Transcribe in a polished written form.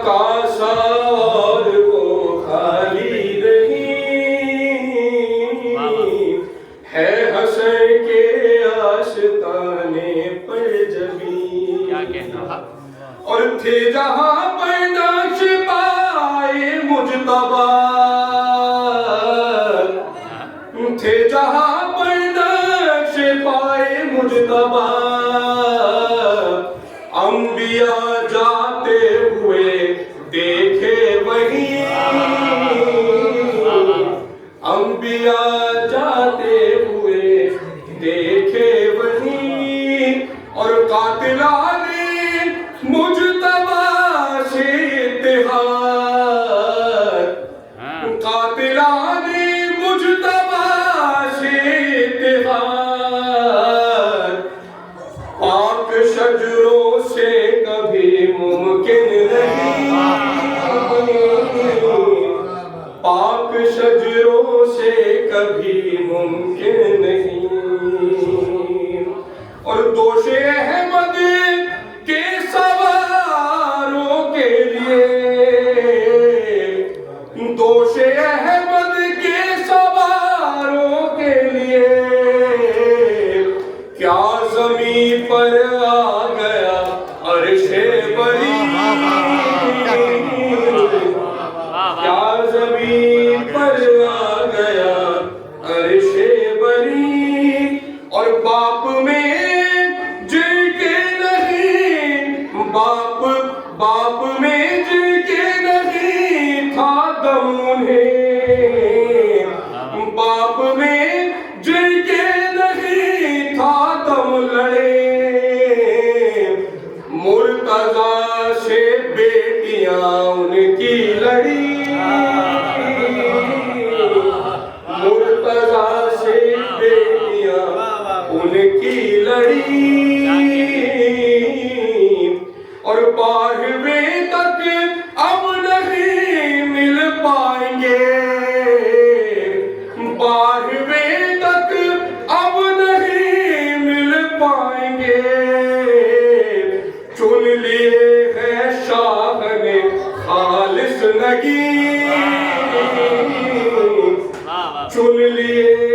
کاسا اور وہ خالی نہیں ہے حسن کے آستانے پر جبیں اور تھے جہاں پر نقش پائے مجتبی تھے جہاں پر نقش پائے مجتبی انبیاء جاتے ہوئے دیکھے وہیں انبیاء جاتے ہوئے دیکھے وہیں اور قاتلان مجتبی سے اتحاد قاتلان مجتبی سے اتحاد پاک شجروں سے کبھی ممکن نہیں پاک شجروں سے کبھی ممکن نہیں اور دوش احمد کے سواروں کے لیے دوش احمد کے سواروں کے لیے کیا زمین پر آ گیا عرش بری کیا زمین پر آ گیا عرش بری اور باپ میں جن کے نہیں باپ میں جن کے نہیں تھا دم انہیں باپ میں جن کے نہیں تھا دم لڑے مرتضیٰ سے بیٹیاں ان کی لڑی مرتضیٰ سے بیٹیاں ان کی لڑی اور 12ویں تک اب نہیں مل پائیں گے 12ویں تک اب نہیں مل پائیں گے چن لیے ہے شاہ نے خالص نگین چن لیے